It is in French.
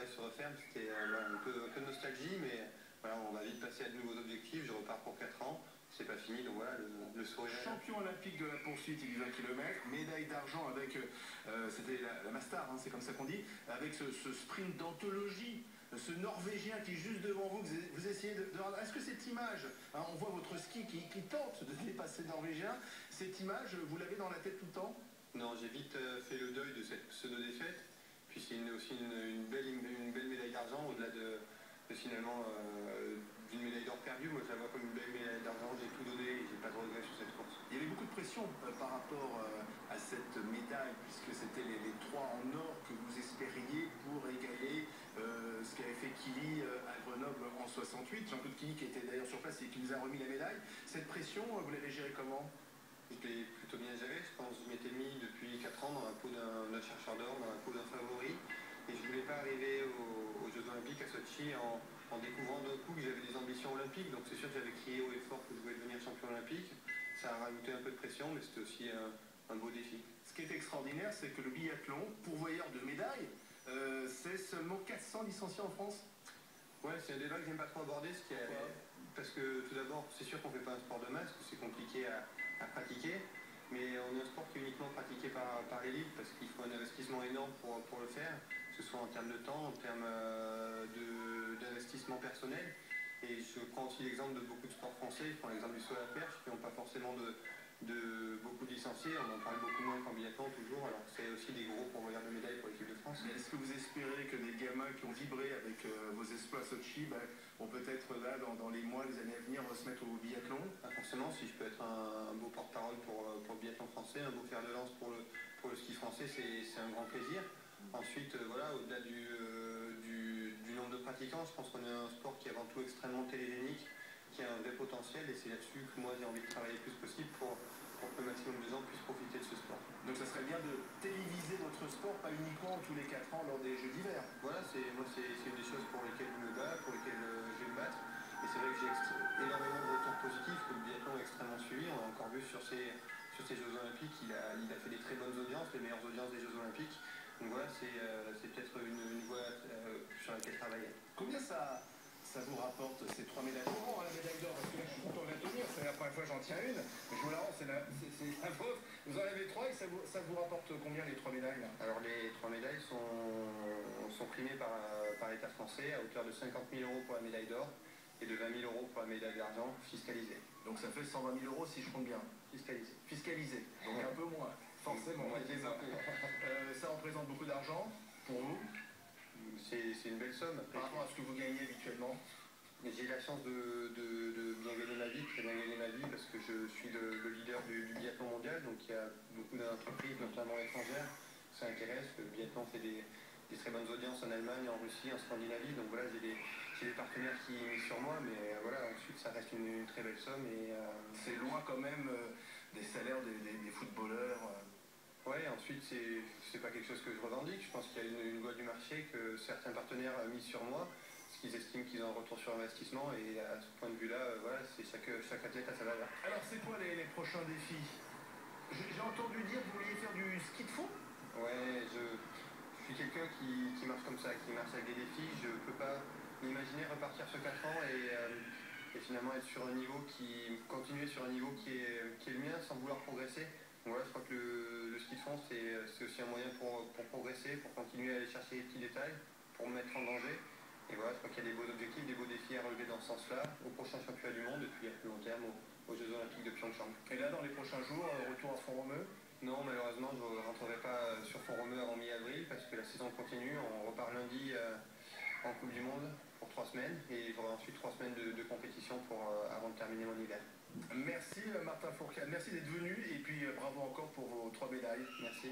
pareil se referme. C'était un peu de nostalgie, mais voilà, on va vite passer à de nouveaux objectifs. Je repars pour 4 ans. C'est pas fini, donc voilà, le sourire. Champion olympique de la poursuite, il y 20 km, médaille d'argent avec, c'était la Mastar, hein, c'est comme ça qu'on dit, avec ce sprint d'anthologie, ce Norvégien qui est juste devant vous, vous essayez de... Est-ce que cette image, hein, on voit votre ski qui tente de dépasser le Norvégien, cette image, vous l'avez dans la tête tout le temps? Non, j'ai vite fait le deuil de cette pseudo-défaite. Puis c'est aussi une belle médaille d'argent, au-delà de finalement d'une médaille d'or perdue. Moi, je la vois comme une belle médaille d'argent. J'ai tout donné et j'ai pas de regrets sur cette course. Il y avait beaucoup de pression par rapport à cette médaille, puisque c'était les 3 en or que vous espériez pour égaler ce qu'avait fait Killy à Grenoble en 68. Jean-Claude Killy qui était d'ailleurs sur place et qui nous a remis la médaille. Cette pression, vous l'avez gérée comment? Je l'ai plutôt bien géré. Je pense que je m'étais mis depuis 4 ans dans la peau d'un chercheur d'or, dans la peau d'un favori. Et je ne voulais pas arriver aux Jeux Olympiques à Sochi en découvrant d'un coup que j'avais des ambitions olympiques. Donc c'est sûr que j'avais crié haut et fort que je voulais devenir champion olympique. Ça a rajouté un peu de pression, mais c'était aussi un beau défi. Ce qui est extraordinaire, c'est que le biathlon, pourvoyeur de médailles, c'est seulement 400 licenciés en France. Ouais, c'est un débat que j'aime pas trop aborder, parce que tout d'abord, c'est sûr qu'on fait pas un sport de masse, que c'est compliqué à pratiquer, mais on est un sport qui est uniquement pratiqué par l'élite, parce qu'il faut un investissement énorme pour le faire, que ce soit en termes de temps, en termes d'investissement personnel. Et je prends aussi l'exemple de beaucoup de sports français, je prends l'exemple du saut à la perche, qui n'ont pas forcément beaucoup de licenciés, on en parle beaucoup moins qu'en biathlon toujours, alors c'est aussi des gros pourvoyeurs de médailles pour l'équipe de France. Est-ce que vous espérez que des gamins qui ont vibré avec vos exploits à Sochi vont peut-être là, dans les mois, les années à venir, se mettre au biathlon? Pas forcément, si je peux être un beau porte-parole pour le biathlon français, un beau fer de lance pour le ski français, c'est un grand plaisir. Ensuite, voilà, au-delà du nombre de pratiquants, je pense qu'on est un sport qui est avant tout extrêmement télégénique, qui a un vrai potentiel, et c'est là-dessus que moi j'ai envie de travailler le plus possible pour que le maximum de gens puissent profiter de ce sport. Donc ça serait bien de téléviser votre sport, pas uniquement tous les 4 ans lors des Jeux d'hiver. Voilà, c'est une des choses pour lesquelles je me bats, pour lesquelles je vais me battre. Et c'est vrai que j'ai énormément de retours positifs, que le biathlon est extrêmement suivi. On a encore vu sur ces Jeux Olympiques, il a fait des très bonnes audiences, les meilleures audiences des Jeux Olympiques. Donc voilà, c'est peut-être une voie sur laquelle travailler. Combien ça vous rapporte ces 3 médailles? Oh, la médaille d'or, parce que là je suis content de la tenir, c'est la première fois que j'en tiens une. Je vous la rends, c'est la vôtre. Vous en avez 3 et ça vous rapporte combien les 3 médailles là? Alors les 3 médailles sont primées par l'État français à hauteur de 50 000 € pour la médaille d'or et de 20 000 € pour la médaille d'argent fiscalisée. Donc ça fait 120 000 € si je compte bien. Fiscalisé. Fiscalisé, donc un peu moins, forcément. Ça représente beaucoup d'argent pour vous? C'est une belle somme. Par rapport à ce que vous gagnez habituellement? J'ai la chance de bien gagner ma vie, très bien gagner ma vie, parce que je suis le leader du biathlon mondial, donc il y a beaucoup d'entreprises, notamment étrangères, qui s'intéressent. Le biathlon fait des très bonnes audiences en Allemagne, en Russie, en Scandinavie, donc voilà, j'ai des partenaires qui misent sur moi, mais voilà, ensuite ça reste une très belle somme. Et c'est loin quand même des salaires des footballeurs. Ouais, ensuite c'est pas quelque chose que je revendique. Je pense qu'il y a une loi du marché, que certains partenaires misent sur moi, parce qu'ils estiment qu'ils ont un retour sur investissement, et à ce point de vue-là, voilà, c'est chaque athlète a sa valeur. Alors c'est quoi les prochains défis? J'ai entendu dire que vous vouliez faire du ski de fond? Ouais, je suis quelqu'un qui marche comme ça, qui marche avec des défis. Je peux pas m'imaginer repartir sur 4 ans et finalement être sur un niveau continuer sur un niveau qui est le mien sans vouloir progresser. Donc voilà, je crois que le ski de fond c'est aussi un moyen pour progresser, pour continuer à aller chercher les petits détails, pour me mettre en danger. Et voilà, je crois qu'il y a des beaux objectifs, des beaux défis à relever dans ce sens-là, au prochain championnat du monde et puis à plus long terme aux Jeux Olympiques de Pyeongchang. Et là, dans les prochains jours, retour à Font-Romeu? Non, malheureusement, je ne rentrerai pas sur Font-Romeu avant mi-avril, parce que la saison continue. On repart lundi en Coupe du Monde pour 3 semaines, et j'aurai ensuite 3 semaines de compétition avant de terminer mon hiver. Merci Martin Fourcade, merci d'être venu, et puis bravo encore pour vos 3 médailles. Merci.